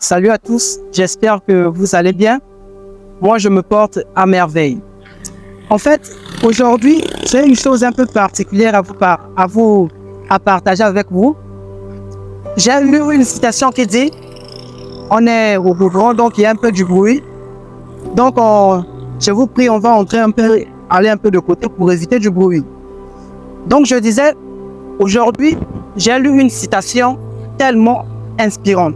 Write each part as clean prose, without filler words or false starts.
Salut à tous, j'espère que vous allez bien. Moi, je me porte à merveille. En fait, aujourd'hui, j'ai une chose un peu particulière à partager avec vous. J'ai lu une citation qui dit « On est au Bouvron, donc il y a un peu du bruit. Donc, je vous prie, on va aller un peu de côté pour éviter du bruit. » Donc, je disais, aujourd'hui, j'ai lu une citation tellement inspirante.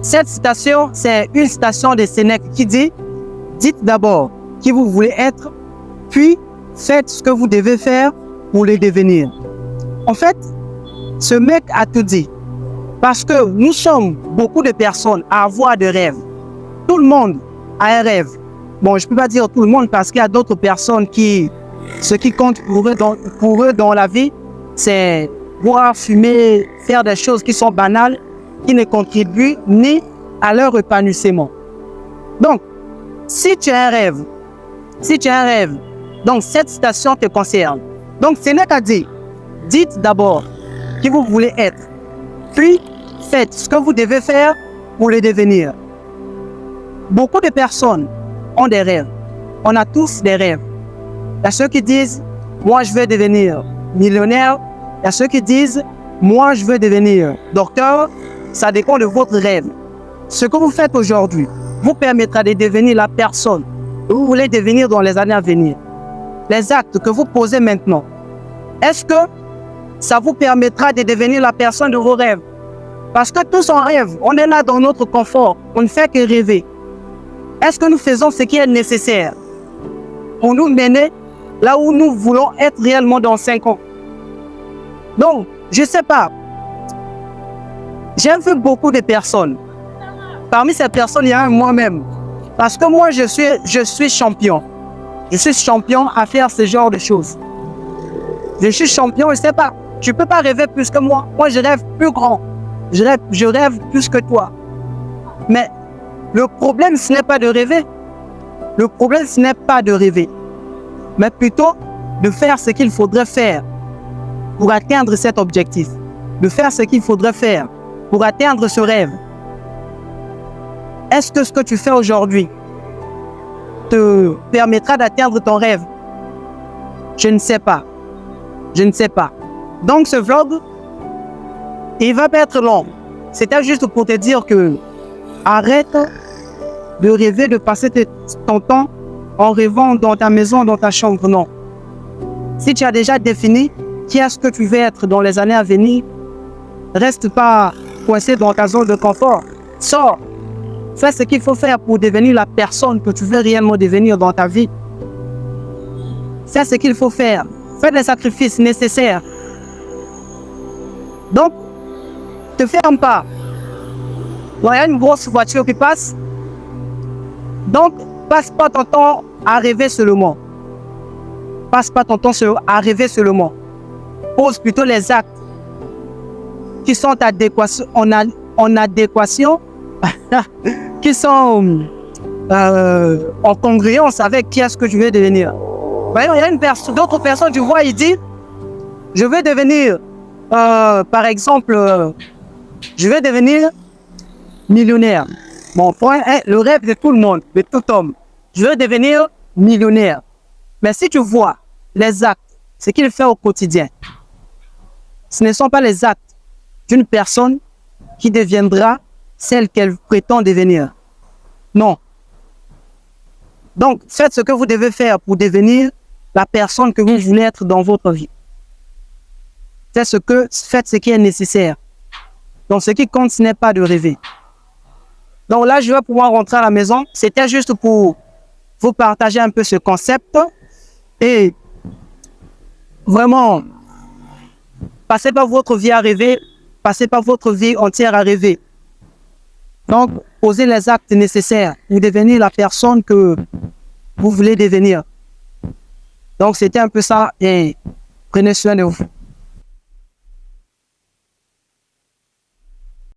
Cette citation, c'est une citation de Sénèque qui dit « Dites d'abord qui vous voulez être, puis faites ce que vous devez faire pour le devenir. » En fait, ce mec a tout dit. Parce que nous sommes beaucoup de personnes à avoir des rêves. Tout le monde a un rêve. Bon, je ne peux pas dire tout le monde parce qu'il y a d'autres personnes ce qui compte pour eux dans la vie, c'est boire, fumer, faire des choses qui sont banales, qui ne contribuent ni à leur épanouissement. Donc, si tu as un rêve, donc cette citation te concerne. Donc, Sénèque a dit, dites d'abord qui vous voulez être, puis faites ce que vous devez faire pour le devenir. Beaucoup de personnes ont des rêves. On a tous des rêves. Il y a ceux qui disent, moi je veux devenir millionnaire. Il y a ceux qui disent, moi je veux devenir docteur. Ça dépend de votre rêve. Ce que vous faites aujourd'hui vous permettra de devenir la personne que vous voulez devenir dans les années à venir. Les actes que vous posez maintenant, est-ce que ça vous permettra de devenir la personne de vos rêves? Parce que tous en rêve, on est là dans notre confort, on ne fait que rêver. Est-ce que nous faisons ce qui est nécessaire pour nous mener là où nous voulons être réellement dans 5 ans? Donc, je ne sais pas. J'ai vu beaucoup de personnes. Parmi ces personnes, il y a moi-même. Parce que moi, je suis champion. Je suis champion à faire ce genre de choses. Je suis champion, je ne sais pas. Tu ne peux pas rêver plus que moi. Moi, je rêve plus grand. Je rêve plus que toi. Mais le problème, ce n'est pas de rêver. Le problème, ce n'est pas de rêver. Mais plutôt de faire ce qu'il faudrait faire pour atteindre cet objectif. De faire ce qu'il faudrait faire pour atteindre ce rêve. Est-ce que ce que tu fais aujourd'hui te permettra d'atteindre ton rêve? Je ne sais pas. Je ne sais pas. Donc ce vlog, il va pas être long. C'était juste pour te dire que arrête de rêver, de passer ton temps en rêvant dans ta maison, dans ta chambre. Non. Si tu as déjà défini qui est-ce que tu veux être dans les années à venir, reste pas coincé dans ta zone de confort. Sors. Fais ce qu'il faut faire pour devenir la personne que tu veux réellement devenir dans ta vie. Fais ce qu'il faut faire. Fais les sacrifices nécessaires. Donc, ne te ferme pas. Il y a une grosse voiture qui passe. Donc, passe pas ton temps à rêver seulement. Passe pas ton temps à rêver seulement. Pose plutôt les actes qui sont en adéquation, qui sont en congruence avec qui est-ce que je veux devenir. Voyez, il y a d'autres personnes, tu vois, ils disent, je veux devenir, par exemple, je veux devenir millionnaire. Bon, point, le rêve de tout le monde, de tout homme. Je veux devenir millionnaire. Mais si tu vois les actes, ce qu'il fait au quotidien, ce ne sont pas les actes d'une personne qui deviendra celle qu'elle prétend devenir. Non. Donc, faites ce que vous devez faire pour devenir la personne que vous voulez être dans votre vie. Faites ce qui est nécessaire. Donc, ce qui compte, ce n'est pas de rêver. Donc là, je vais pouvoir rentrer à la maison. C'était juste pour vous partager un peu ce concept. Et vraiment, passez pas votre vie à rêver. Passez pas votre vie entière à rêver. Donc, posez les actes nécessaires pour devenir la personne que vous voulez devenir. Donc, c'était un peu ça et prenez soin de vous.